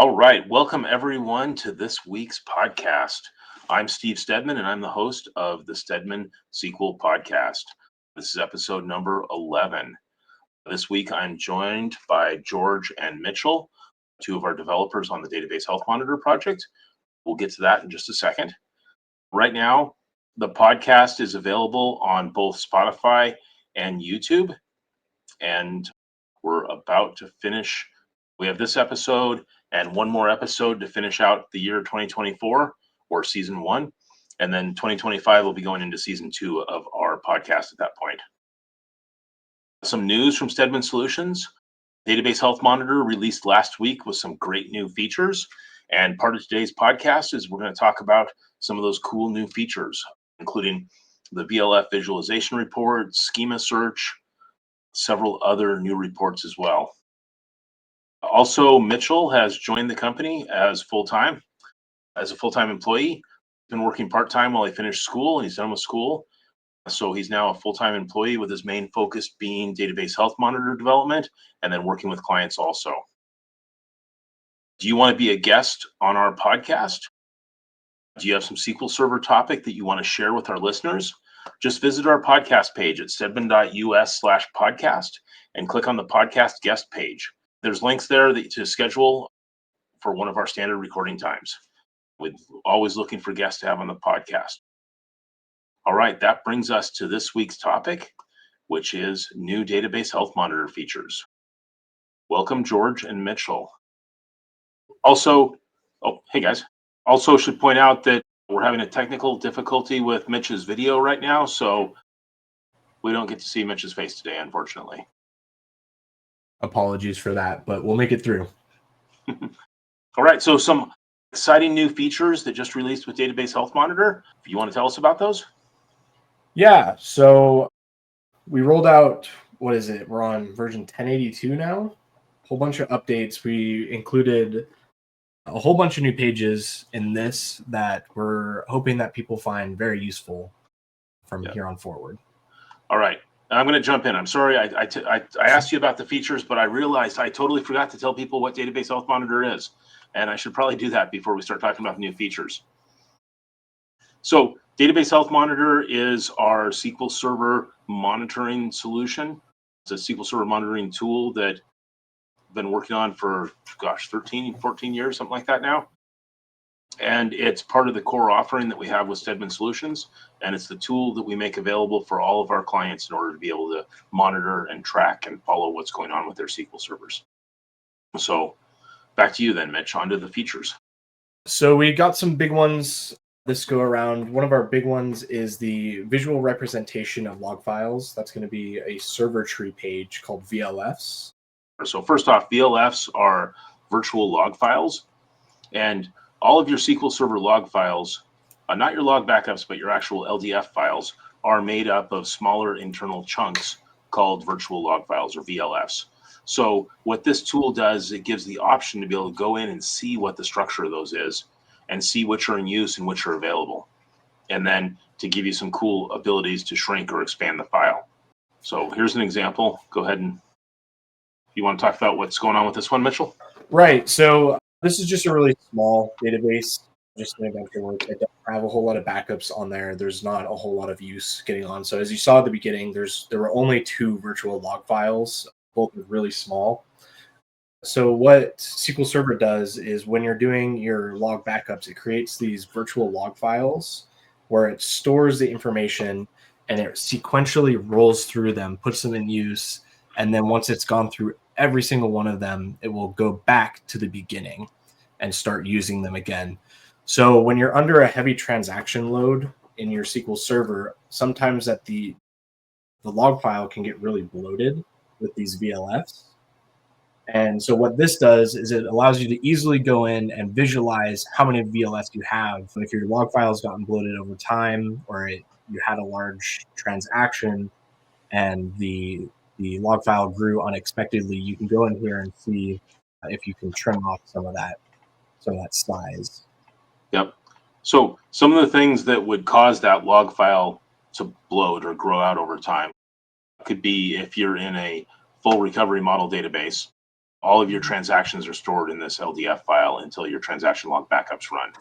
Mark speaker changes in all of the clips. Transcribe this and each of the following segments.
Speaker 1: All right, welcome everyone to this week's podcast. I'm Steve Stedman, and I'm the host of the Stedman SQL podcast. This is episode number 11. This week, I'm joined by George and Mitchell, two of our developers on the Database Health Monitor project. We'll get to that in just a second. Right now, the podcast is available on both Spotify and YouTube, and we're about to finish. We have this episode and one more episode to finish out the year 2024 or season one. And then 2025 will be going into season two of our podcast at that point. Some news from Stedman Solutions. Database Health Monitor released last week with some great new features. And part of today's podcast is we're going to talk about some of those cool new features, including the VLF visualization report, schema search, several other new reports as well. Also, Mitchell has joined the company as a full-time employee. He's been working part-time while he finished school, and he's done with school. So he's now a full-time employee with his main focus being database health monitor development and then working with clients also. Do you want to be a guest on our podcast? Do you have some SQL Server topic that you want to share with our listeners? Just visit our podcast page at stedman.us/podcast and click on the podcast guest page. There's links there to schedule for one of our standard recording times. We're always looking for guests to have on the podcast. All right, that brings us to this week's topic, which is new database health monitor features. Welcome, George and Mitchell. Also, hey guys. Also should point out that we're having a technical difficulty with Mitch's video right now, so we don't get to see Mitch's face today, unfortunately.
Speaker 2: Apologies for that, but we'll make it through.
Speaker 1: All right, so some exciting new features that just released with Database Health Monitor. You want to tell us about those?
Speaker 2: Yeah, so we rolled out, we're on version 1082 now. A whole bunch of updates. We included a whole bunch of new pages in this that we're hoping that people find very useful from here on forward.
Speaker 1: All right. I'm going to jump in. I'm sorry. I asked you about the features, but I realized I totally forgot to tell people what Database Health Monitor is. And I should probably do that before we start talking about new features. So Database Health Monitor is our SQL Server monitoring solution. It's a SQL Server monitoring tool that I've been working on for, 13, 14 years, something like that now. And it's part of the core offering that we have with Stedman Solutions. And it's the tool that we make available for all of our clients in order to be able to monitor and track and follow what's going on with their SQL servers. So back to you then, Mitch, onto the features.
Speaker 2: So we got some big ones this go around. One of our big ones is the visual representation of log files. That's going to be a server tree page called VLFs.
Speaker 1: So first off, VLFs are virtual log files. And all of your SQL Server log files, not your log backups, but your actual LDF files, are made up of smaller internal chunks called virtual log files or VLFs. So what this tool does, it gives the option to be able to go in and see what the structure of those is and see which are in use and which are available. And then to give you some cool abilities to shrink or expand the file. So here's an example. Go ahead and, you want to talk about what's going on with this one, Mitchell?
Speaker 2: Right. So this is just a really small database, just an adventure work. I don't have a whole lot of backups on there. There's not a whole lot of use getting on. So as you saw at the beginning, there were only 2 virtual log files, both really small. So what SQL Server does is when you're doing your log backups, it creates these virtual log files where it stores the information and it sequentially rolls through them, puts them in use, and then once it's gone through every single one of them, it will go back to the beginning and start using them again. So when you're under a heavy transaction load in your SQL Server, sometimes that the log file can get really bloated with these VLFs. And so what this does is it allows you to easily go in and visualize how many VLFs you have. If your log file has gotten bloated over time, or you had a large transaction and the log file grew unexpectedly, you can go in here and see if you can trim off some of that size.
Speaker 1: Yep. So some of the things that would cause that log file to bloat or grow out over time could be if you're in a full recovery model database all of your transactions are stored in this LDF file until your transaction log backups run.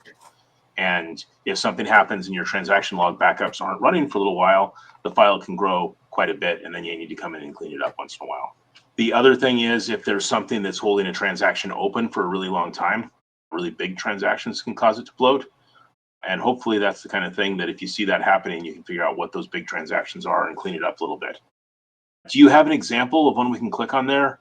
Speaker 1: And if something happens and your transaction log backups aren't running for a little while, the file can grow quite a bit, and then you need to come in and clean it up once in a while. The other thing is, if there's something that's holding a transaction open for a really long time, really big transactions can cause it to bloat. And hopefully that's the kind of thing that if you see that happening, you can figure out what those big transactions are and clean it up a little bit. Do you have an example of one we can click on there,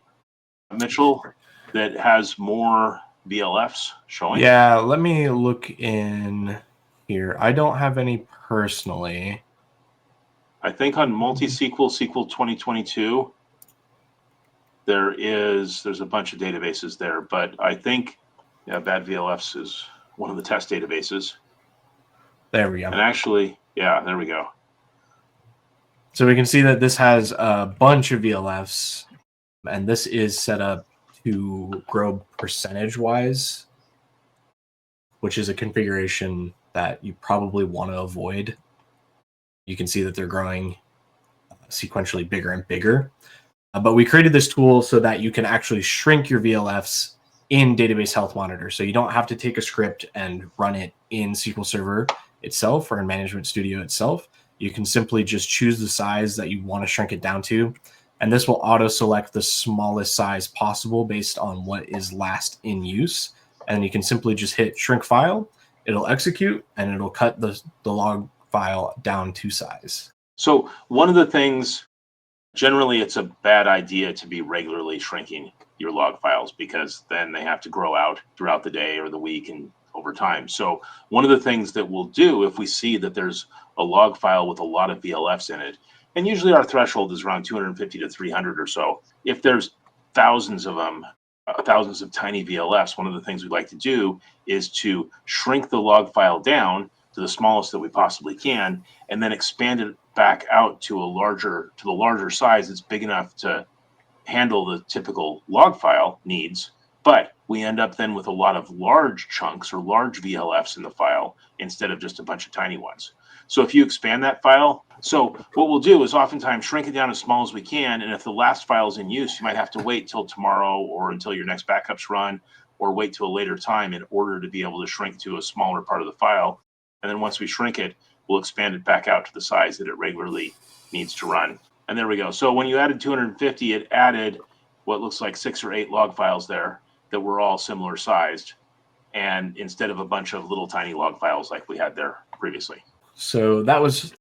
Speaker 1: Mitchell, that has more VLFs showing?
Speaker 2: Yeah, let me look in here. I don't have any personally.
Speaker 1: I think on MultiSQL, SQL 2022, there's a bunch of databases there, but I think Bad VLFs is one of the test databases.
Speaker 2: There we go.
Speaker 1: And actually, yeah, there we go.
Speaker 2: So we can see that this has a bunch of VLFs, and this is set up to grow percentage-wise, which is a configuration that you probably want to avoid. You can see that they're growing sequentially bigger and bigger. But we created this tool so that you can actually shrink your VLFs in Database Health Monitor. So you don't have to take a script and run it in SQL Server itself or in Management Studio itself. You can simply just choose the size that you want to shrink it down to. And this will auto-select the smallest size possible based on what is last in use. And you can simply just hit shrink file. It'll execute, and it'll cut the log file down to size.
Speaker 1: So one of the things, generally it's a bad idea to be regularly shrinking your log files because then they have to grow out throughout the day or the week and over time. So one of the things that we'll do if we see that there's a log file with a lot of VLFs in it, and usually our threshold is around 250 to 300 or so. If there's thousands of them, thousands of tiny VLFs, one of the things we'd like to do is to shrink the log file down to the smallest that we possibly can, and then expand it back out to the larger size that's big enough to handle the typical log file needs. But we end up then with a lot of large chunks or large VLFs in the file instead of just a bunch of tiny ones. So if you expand that file, so what we'll do is oftentimes shrink it down as small as we can. And if the last file is in use, you might have to wait till tomorrow or until your next backups run, or wait till a later time in order to be able to shrink to a smaller part of the file. And then once we shrink it, we'll expand it back out to the size that it regularly needs to run. And there we go. So when you added 250, it added what looks like 6 or 8 log files there that were all similar sized, and instead of a bunch of little tiny log files like we had there previously.
Speaker 2: So that was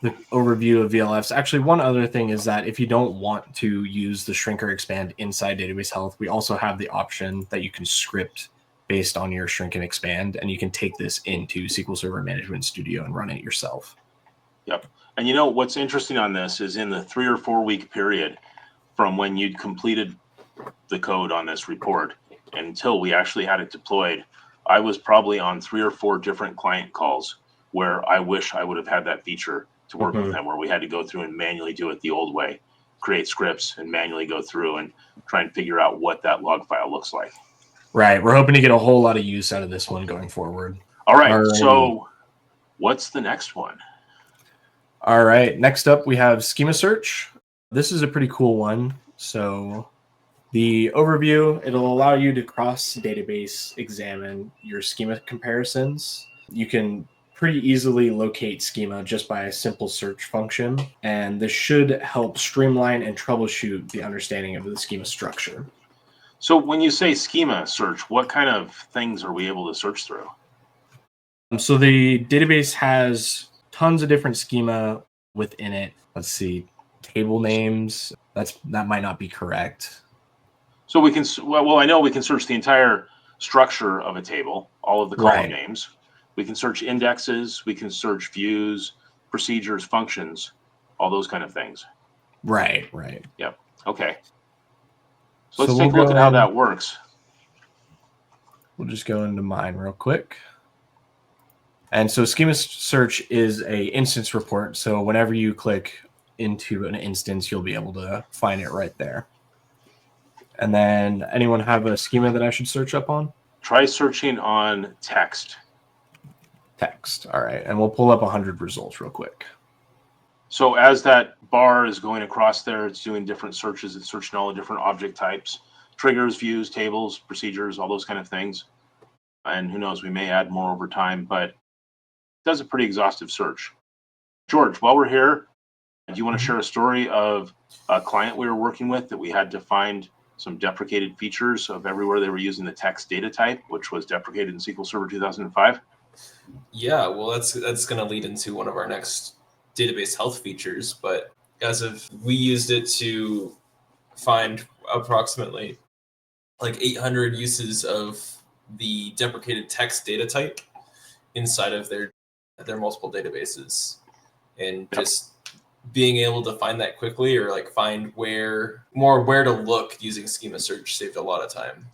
Speaker 2: the overview of VLFs. Actually, one other thing is that if you don't want to use the shrink or expand inside Database Health, we also have the option that you can script based on your shrink and expand, and you can take this into SQL Server Management Studio and run it yourself.
Speaker 1: Yep. And you know what's interesting on this is in the 3 or 4 week period from when you'd completed the code on this report until we actually had it deployed, I was probably on 3 or 4 different client calls where I wish I would have had that feature to work with them, where we had to go through and manually do it the old way, create scripts and manually go through and try and figure out what that log file looks like.
Speaker 2: Right. We're hoping to get a whole lot of use out of this one going forward.
Speaker 1: All right. So what's the next one?
Speaker 2: All right. Next up, we have Schema Search. This is a pretty cool one. So the overview, it'll allow you to cross-database examine your schema comparisons. You can pretty easily locate schema just by a simple search function, and this should help streamline and troubleshoot the understanding of the schema structure.
Speaker 1: So when you say schema search, what kind of things are we able to search through?
Speaker 2: So the database has tons of different schema within it. Let's see, table names. That might not be correct.
Speaker 1: So we can, well, I know we can search the entire structure of a table, all of the column names. We can search indexes. We can search views, procedures, functions, all those kind of things.
Speaker 2: Right.
Speaker 1: Yep. Okay. So let's take a look at how that works.
Speaker 2: We'll just go into mine real quick. And so Schema Search is a instance report. So whenever you click into an instance, you'll be able to find it right there. And then anyone have a schema that I should search up on?
Speaker 1: Try searching on text.
Speaker 2: Text. All right. And we'll pull up 100 results real quick.
Speaker 1: So as that bar is going across there, it's doing different searches. It's searching all the different object types, triggers, views, tables, procedures, all those kind of things. And who knows, we may add more over time, but it does a pretty exhaustive search. George, while we're here, do you want to share a story of a client we were working with that we had to find some deprecated features of everywhere they were using the text data type, which was deprecated in SQL Server 2005?
Speaker 3: Yeah, well, that's going to lead into one of our next database health features. But we used it to find approximately like 800 uses of the deprecated text data type inside of their multiple databases, and just being able to find that quickly, or like find where to look using schema search, saved a lot of time.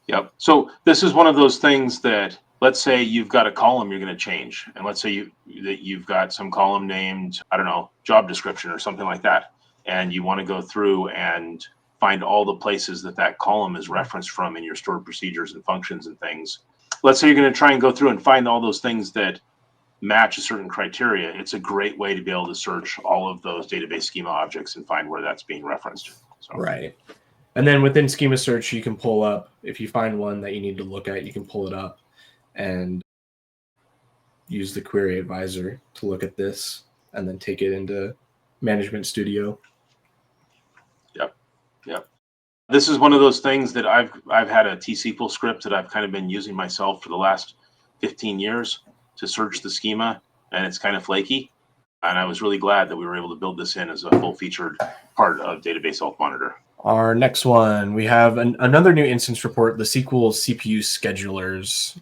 Speaker 1: Yep. So this is one of those things that, let's say you've got a column you're going to change, and let's say you've got some column named, I don't know, job description or something like that, and you want to go through and find all the places that column is referenced from in your stored procedures and functions and things. Let's say you're going to try and go through and find all those things that match a certain criteria. It's a great way to be able to search all of those database schema objects and find where that's being referenced. So.
Speaker 2: Right. And then within schema search, you can pull up, if you find one that you need to look at, you can pull it up and use the query advisor to look at this and then take it into Management Studio.
Speaker 1: Yep. This is one of those things that I've had a T-SQL script that I've kind of been using myself for the last 15 years to search the schema, and it's kind of flaky. And I was really glad that we were able to build this in as a full-featured part of Database Health Monitor.
Speaker 2: Our next one, we have another new instance report, the SQL CPU schedulers.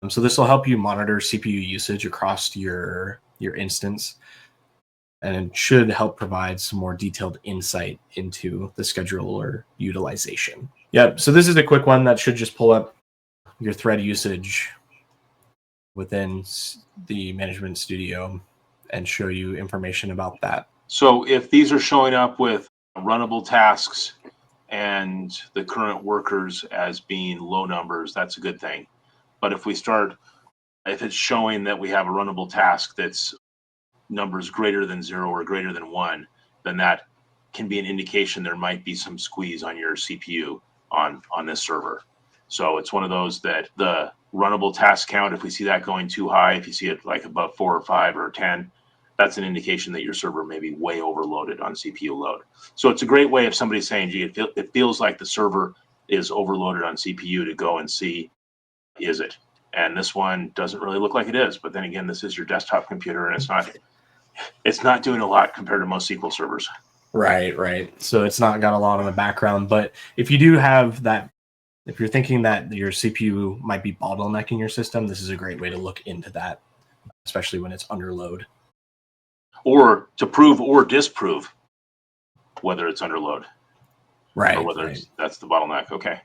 Speaker 2: So this will help you monitor CPU usage across your instance, and it should help provide some more detailed insight into the scheduler utilization. Yep, so this is a quick one that should just pull up your thread usage within the Management Studio and show you information about that.
Speaker 1: So if these are showing up with runnable tasks and the current workers as being low numbers, that's a good thing. But if it's showing that we have a runnable task that's numbers greater than 0 or greater than 1, then that can be an indication there might be some squeeze on your CPU on this server. So it's one of those that the runnable task count, if we see that going too high, if you see it like above 4 or 5 or 10, that's an indication that your server may be way overloaded on CPU load. So it's a great way if somebody's saying, gee, it feels like the server is overloaded on CPU, to go and see, is it? And this one doesn't really look like it is. But then again, this is your desktop computer, and it's not doing a lot compared to most SQL servers.
Speaker 2: Right. So it's not got a lot in the background. But if you do have that, if you're thinking that your CPU might be bottlenecking your system, this is a great way to look into that, especially when it's under load.
Speaker 1: Or to prove or disprove whether it's under load.
Speaker 2: Right.
Speaker 1: Or whether that's the bottleneck. Okay.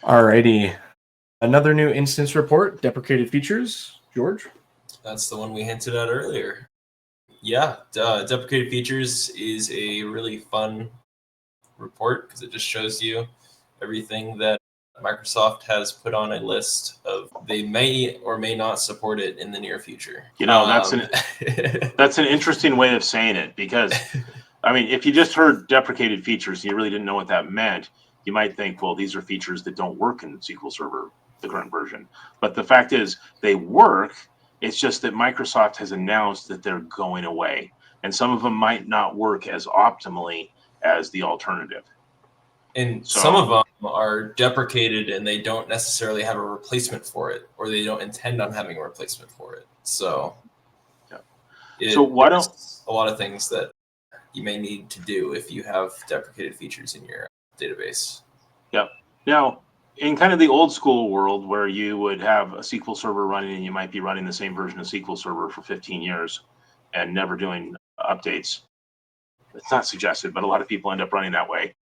Speaker 2: Alrighty. Another new instance report, deprecated features. George?
Speaker 3: That's the one we hinted at earlier. Yeah, deprecated features is a really fun report because it just shows you everything that Microsoft has put on a list of they may or may not support it in the near future.
Speaker 1: You know, that's an interesting way of saying it, because I mean, if you just heard deprecated features and you really didn't know what that meant, you might think, well, these are features that don't work in SQL Server, the current version. But the fact is, they work. It's just that Microsoft has announced that they're going away, and some of them might not work as optimally as the alternative.
Speaker 3: And some of them are deprecated and they don't necessarily have a replacement for it, or they don't intend on having a replacement for it. So,
Speaker 1: so why don't
Speaker 3: a lot of things that you may need to do if you have deprecated features in your database.
Speaker 1: Yep. Now, in kind of the old school world where you would have a SQL Server running and you might be running the same version of SQL Server for 15 years and never doing updates, it's not suggested, but a lot of people end up running that way.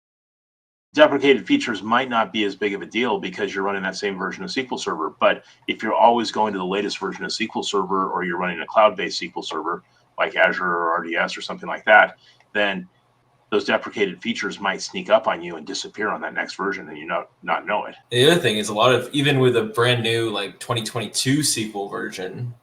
Speaker 1: Deprecated features might not be as big of a deal because you're running that same version of SQL Server. But if you're always going to the latest version of SQL Server, or you're running a cloud-based SQL Server like Azure or RDS or something like that, then those deprecated features might sneak up on you and disappear on that next version, and you not know it.
Speaker 3: The other thing is, even with a brand new like 2022 SQL version,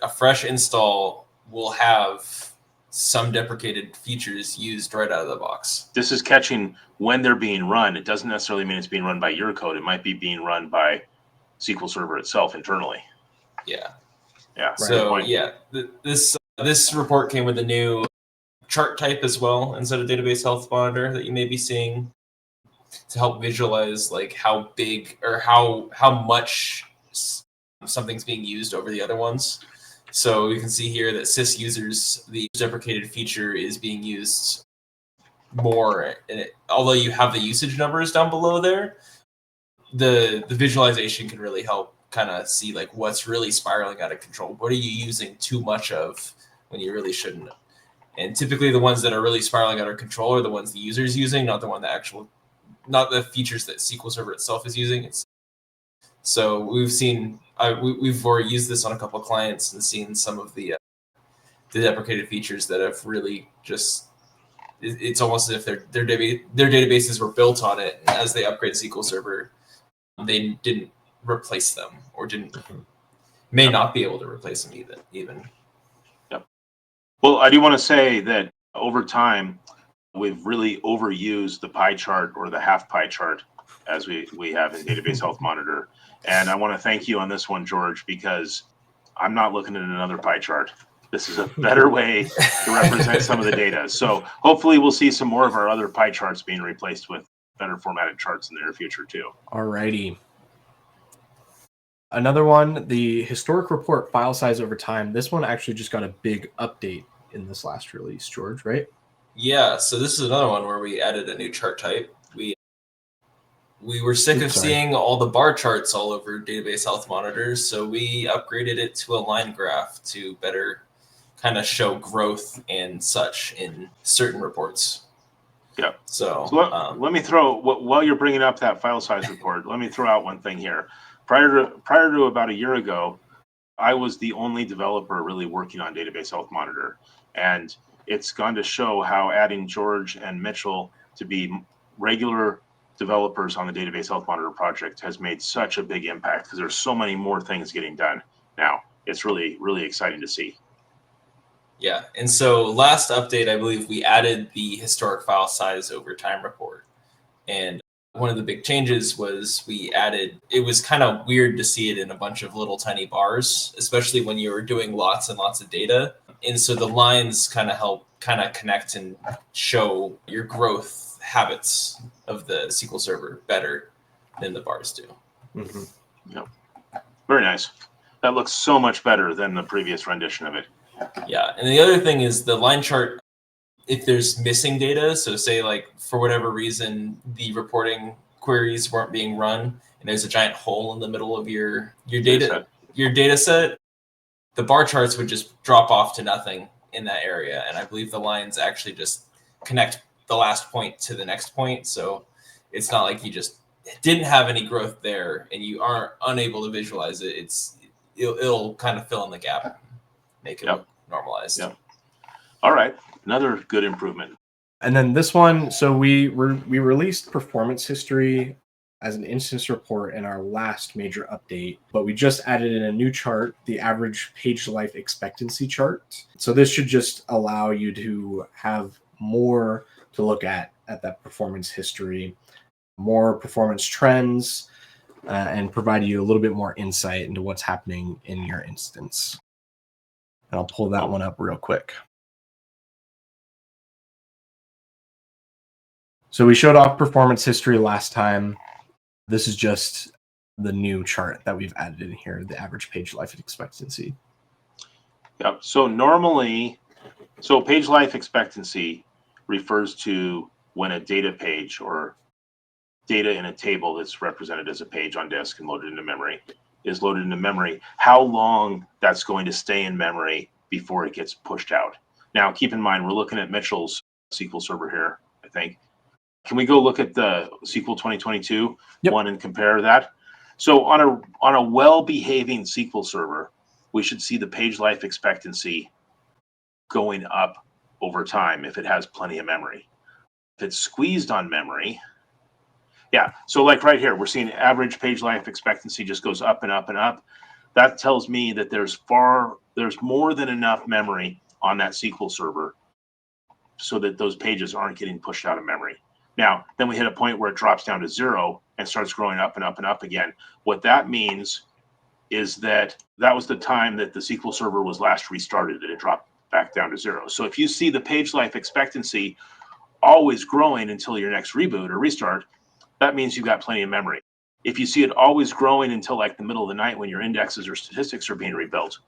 Speaker 3: a fresh install will have some deprecated features used right out of the box.
Speaker 1: This is catching when they're being run. It doesn't necessarily mean it's being run by your code. It might be being run by SQL Server itself internally.
Speaker 3: Yeah.
Speaker 1: Yeah.
Speaker 3: So this report came with a new chart type as well instead of database health monitor that you may be seeing to help visualize like how big or how much something's being used over the other ones. So you can see here that sys users, the deprecated feature is being used more. And although you have the usage numbers down below there, the visualization can really help kind of see like what's really spiraling out of control. What are you using too much of when you really shouldn't? And typically the ones that are really spiraling out of control are the ones the user is using, not the features that SQL Server itself is using. So we've seen, we've already used this on a couple of clients and seen some of the deprecated features that have really just, it's almost as if their databases were built on it. And as they upgrade SQL Server, they didn't replace them or may not be able to replace them even.
Speaker 1: Yep. Well, I do want to say that over time, we've really overused the pie chart or the half pie chart as we have in Database Health Monitor. And I want to thank you on this one, George, because I'm not looking at another pie chart. This is a better way to represent some of the data. So hopefully we'll see some more of our other pie charts being replaced with better formatted charts in the near future too.
Speaker 2: All righty. Another one, the historic report file size over time. This one actually just got a big update in this last release, George, right?
Speaker 3: Yeah, so this is another one where we added a new chart type. We were sick of seeing all the bar charts all over Database Health Monitors, so we upgraded it to a line graph to better kind of show growth and such in certain reports.
Speaker 1: Yeah.
Speaker 3: So
Speaker 1: let me throw, while you're bringing up that file size report, let me throw out one thing here. Prior to about a year ago, I was the only developer really working on Database Health Monitor, and it's gone to show how adding George and Mitchell to be regular developers on the Database Health Monitor project has made such a big impact because there's so many more things getting done now. It's really, really exciting to see.
Speaker 3: Yeah, and so last update, I believe we added the historic file size over time report. And one of the big changes was it was kind of weird to see it in a bunch of little tiny bars, especially when you were doing lots and lots of data. And so the lines kind of help connect and show your growth habits of the SQL Server better than the bars do.
Speaker 2: Mm-hmm.
Speaker 1: Yep. Very nice. That looks so much better than the previous rendition of it.
Speaker 3: Yeah, and the other thing is the line chart, if there's missing data, so say like for whatever reason the reporting queries weren't being run and there's a giant hole in the middle of your data set, the bar charts would just drop off to nothing in that area. And I believe the lines actually just connect the last point to the next point. So it's not like you just didn't have any growth there and you aren't unable to visualize it. It'll kind of fill in the gap, make it look normalized.
Speaker 1: Yep. All right. Another good improvement.
Speaker 2: And then this one, so we released performance history as an instance report in our last major update, but we just added in a new chart, the average page life expectancy chart. So this should just allow you to have more to look at that performance history, more performance trends, and provide you a little bit more insight into what's happening in your instance. And I'll pull that one up real quick. So we showed off performance history last time. This is just the new chart that we've added in here, the average page life expectancy.
Speaker 1: Yep. So page life expectancy refers to when a data page or data in a table that's represented as a page on disk and loaded into memory is loaded into memory, how long that's going to stay in memory before it gets pushed out. Now, keep in mind, we're looking at Mitchell's SQL Server here, I think. Can we go look at the SQL 2022 one and compare that? So on a well-behaving SQL Server, we should see the page life expectancy going up over time if it has plenty of memory. If it's squeezed on memory, so like right here, we're seeing average page life expectancy just goes up and up and up. That tells me that there's more than enough memory on that SQL Server so that those pages aren't getting pushed out of memory. Now, then we hit a point where it drops down to 0 and starts growing up and up and up again. What that means is that was the time that the SQL Server was last restarted, and it dropped back down to 0. So if you see the page life expectancy always growing until your next reboot or restart, that means you've got plenty of memory. If you see it always growing until like the middle of the night when your indexes or statistics are being rebuilt,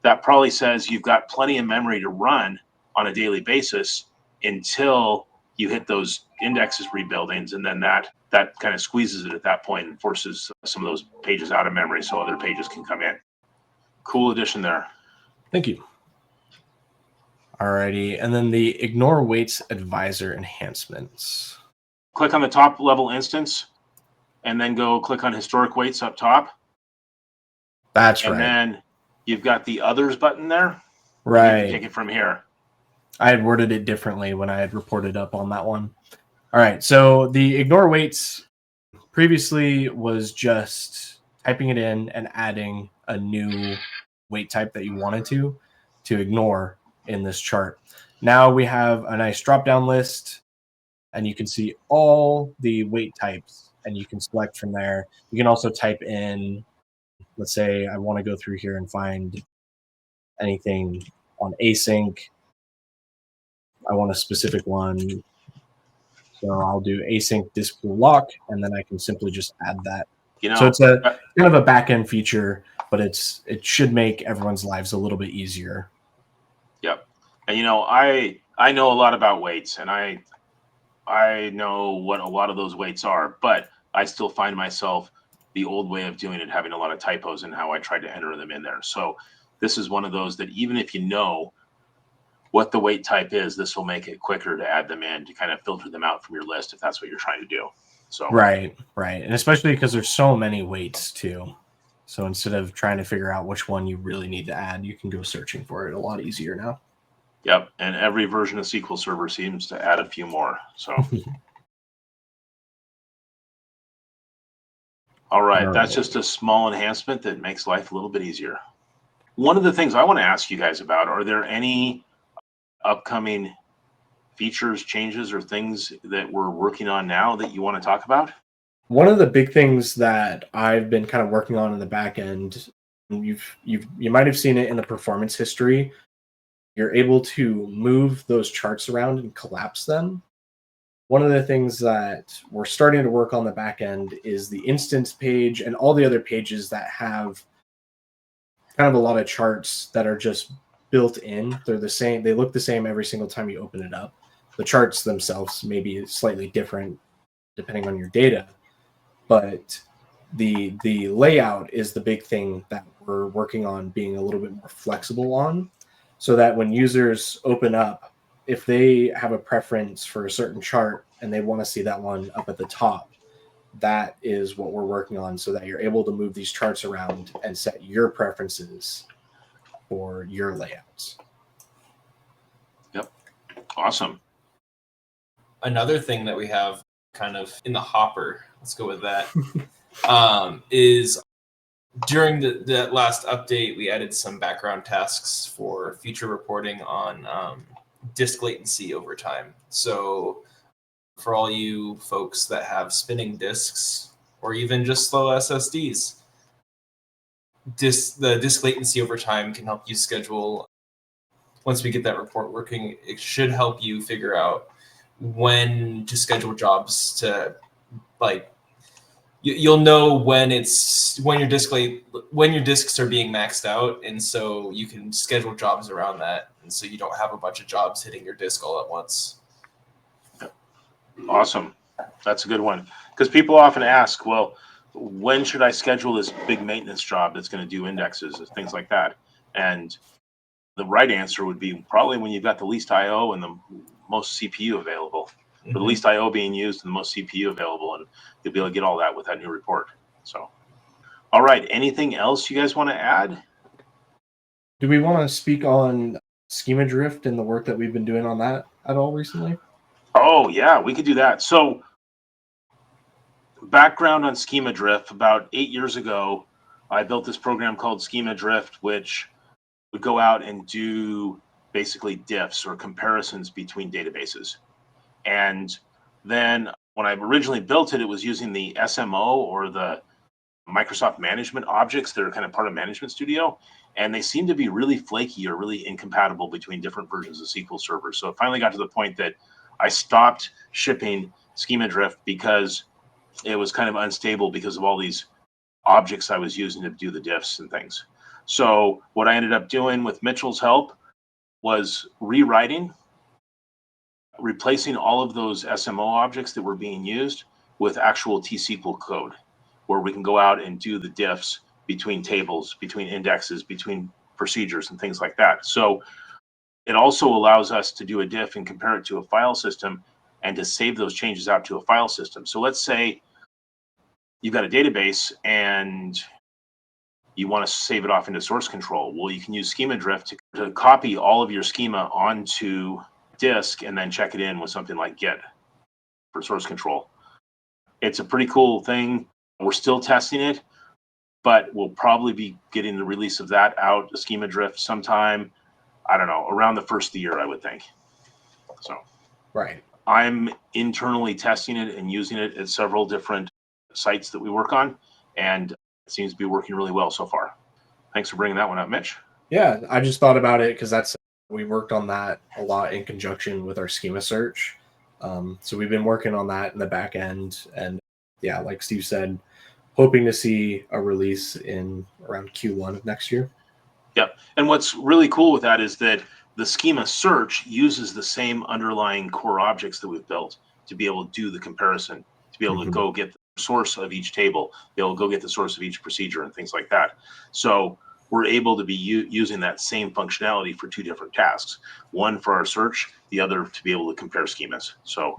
Speaker 1: that probably says you've got plenty of memory to run on a daily basis until you hit those indexes rebuildings, and then that kind of squeezes it at that point and forces some of those pages out of memory so other pages can come in. Cool addition there.
Speaker 2: Thank you. Alrighty, and then the Ignore Weights Advisor enhancements.
Speaker 1: Click on the top level instance, and then go click on Historic Weights up top.
Speaker 2: That's
Speaker 1: right. And then you've got the Others button there.
Speaker 2: Right.
Speaker 1: You can take it from here.
Speaker 2: I had worded it differently when I had reported up on that one. All right, so the Ignore Weights previously was just typing it in and adding a new weight type that you wanted to ignore in this chart. Now we have a nice drop-down list, and you can see all the weight types, and you can select from there. You can also type in, let's say I want to go through here and find anything on async. I want a specific one. So I'll do async disk pool lock, and then I can simply just add that. So it's a kind of a back-end feature, but it should make everyone's lives a little bit easier.
Speaker 1: Yep. And I know a lot about weights, and I know what a lot of those weights are, but I still find myself the old way of doing it, having a lot of typos in how I tried to enter them in there. So this is one of those that even if you know what the weight type is, this will make it quicker to add them in, to kind of filter them out from your list if that's what you're trying to do. So
Speaker 2: right. And especially because there's so many weights too. So instead of trying to figure out which one you really need to add, you can go searching for it a lot easier now.
Speaker 1: Yep. And every version of SQL Server seems to add a few more. So all right, that's just a small enhancement that makes life a little bit easier. One of the things I want to ask you guys about, are there any upcoming features, changes, or things that we're working on now that you want to talk about?
Speaker 2: One of the big things that I've been kind of working on in the back end, you might have seen it in the performance history. You're able to move those charts around and collapse them. One of the things that we're starting to work on the back end is the instance page and all the other pages that have kind of a lot of charts that are just built in. They're the same. They look the same every single time you open it up. The charts themselves may be slightly different depending on your data, but the layout is the big thing that we're working on being a little bit more flexible on, so that when users open up, if they have a preference for a certain chart and they want to see that one up at the top, that is what we're working on, so that you're able to move these charts around and set your preferences for your layouts.
Speaker 1: Yep. Awesome.
Speaker 3: Another thing that we have kind of in the hopper, let's go with that, is during that last update, we added some background tasks for future reporting on disk latency over time. So for all you folks that have spinning disks or even just slow SSDs, the disk latency over time can help you schedule. Once we get that report working, it should help you figure out when to schedule jobs to, like, you'll know when your disks are being maxed out, and so you can schedule jobs around that, and so you don't have a bunch of jobs hitting your disk all at once.
Speaker 1: Awesome. That's a good one, because people often ask, well, when should I schedule this big maintenance job that's going to do indexes and things like that? And the right answer would be probably when you've got the least I/O and the most CPU available. Mm-hmm. The least I/O being used and the most CPU available, and you'll be able to get all that with that new report. So, all right. Anything else you guys want to add?
Speaker 2: Do we want to speak on schema drift and the work that we've been doing on that at all recently?
Speaker 1: Oh, yeah, we could do that. So, background on schema drift. About 8 years ago, I built this program called Schema Drift, which would go out and do basically diffs or comparisons between databases. And then when I originally built it, it was using the SMO or the Microsoft management objects that are kind of part of Management Studio. And they seem to be really flaky or really incompatible between different versions of SQL Server. So it finally got to the point that I stopped shipping schema drift because it was kind of unstable because of all these objects I was using to do the diffs and things. So what I ended up doing with Mitchell's help was rewriting, replacing all of those SMO objects that were being used with actual T-SQL code, where we can go out and do the diffs between tables, between indexes, between procedures and things like that. So it also allows us to do a diff and compare it to a file system and to save those changes out to a file system. So let's say you've got a database and you want to save it off into source control. Well, you can use schema drift to copy all of your schema onto disk and then check it in with something like Git for source control. It's a pretty cool thing. We're still testing it, but we'll probably be getting the release of that out, the schema drift, sometime, I don't know, around the first of the year, I would think. So,
Speaker 2: Right.
Speaker 1: I'm internally testing it and using it at several different sites that we work on, and it seems to be working really well so far. Thanks for bringing that one up, Mitch.
Speaker 2: Yeah, I just thought about it because we worked on that a lot in conjunction with our schema search. So we've been working on that in the back end, and yeah, like Steve said, hoping to see a release in around Q1 of next year.
Speaker 1: Yep. And what's really cool with that is that the schema search uses the same underlying core objects that we've built to be able to do the comparison, to be able to go get the source of each table, be able to go get the source of each procedure and things like that. So we're able to be using that same functionality for two different tasks, one for our search, the other to be able to compare schemas. So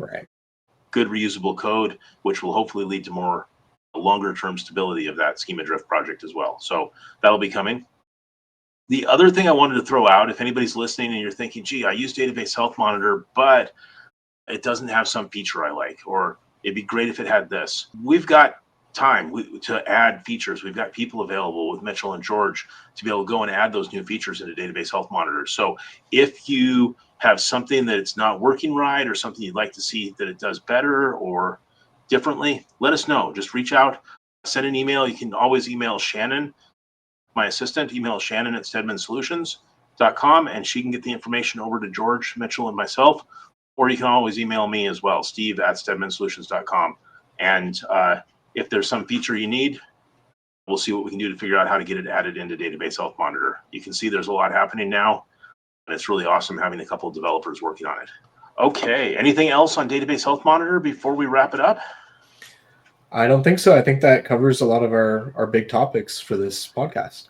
Speaker 1: good reusable code, which will hopefully lead to more longer term stability of that schema drift project as well. So that'll be coming. The other thing I wanted to throw out, if anybody's listening and you're thinking, gee, I use Database Health Monitor, but it doesn't have some feature I like, or it'd be great if it had this. We've got time to add features. We've got people available with Mitchell and George to be able to go and add those new features into Database Health Monitor. So if you have something that it's not working right or something you'd like to see that it does better or differently, let us know. Just reach out, send an email. You can always email Shannon, my assistant, email Shannon at StedmanSolutions.com, and she can get the information over to George, Mitchell, and myself. Or you can always email me as well, Steve at StedmanSolutions.com. And if there's some feature you need, we'll see what we can do to figure out how to get it added into Database Health Monitor. You can see there's a lot happening now, and it's really awesome having a couple of developers working on it. Okay, anything else on Database Health Monitor before we wrap it up?
Speaker 2: I don't think so. I think that covers a lot of our big topics for this podcast.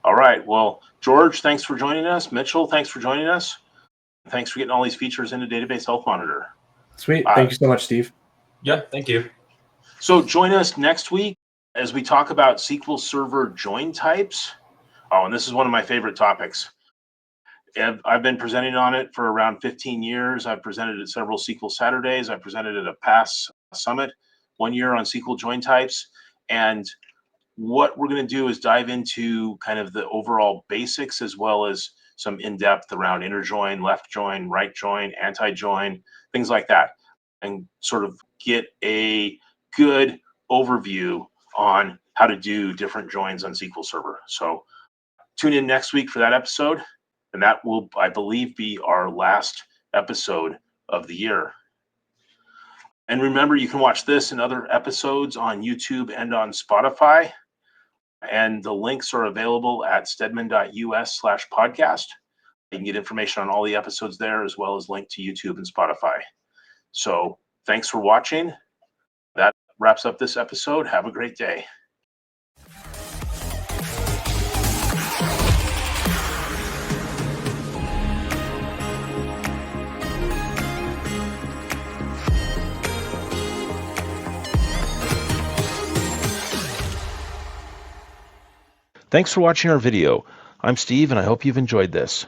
Speaker 1: All right. Well, George, thanks for joining us. Mitchell, thanks for joining us. Thanks for getting all these features into Database Health Monitor.
Speaker 2: Sweet. Thank you so much, Steve.
Speaker 3: Yeah, thank you.
Speaker 1: So join us next week as we talk about SQL Server join types. Oh, and this is one of my favorite topics. I've been presenting on it for around 15 years. I've presented at several SQL Saturdays. I presented at a PASS summit 1 year on SQL join types. And what we're going to do is dive into kind of the overall basics as well as some in-depth around inner join, left join, right join, anti-join, things like that, and sort of get a good overview on how to do different joins on SQL Server. So tune in next week for that episode, and that will, I believe, be our last episode of the year. And remember, you can watch this and other episodes on YouTube and on Spotify. And the links are available at stedman.us/podcast. You can get information on all the episodes there, as well as link to YouTube and Spotify. So thanks for watching. That wraps up this episode. Have a great day. Thanks for watching our video. I'm Steve, and I hope you've enjoyed this.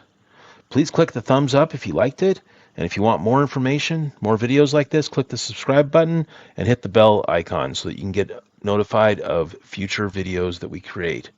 Speaker 1: Please click the thumbs up if you liked it, and if you want more information, more videos like this, click the subscribe button and hit the bell icon so that you can get notified of future videos that we create.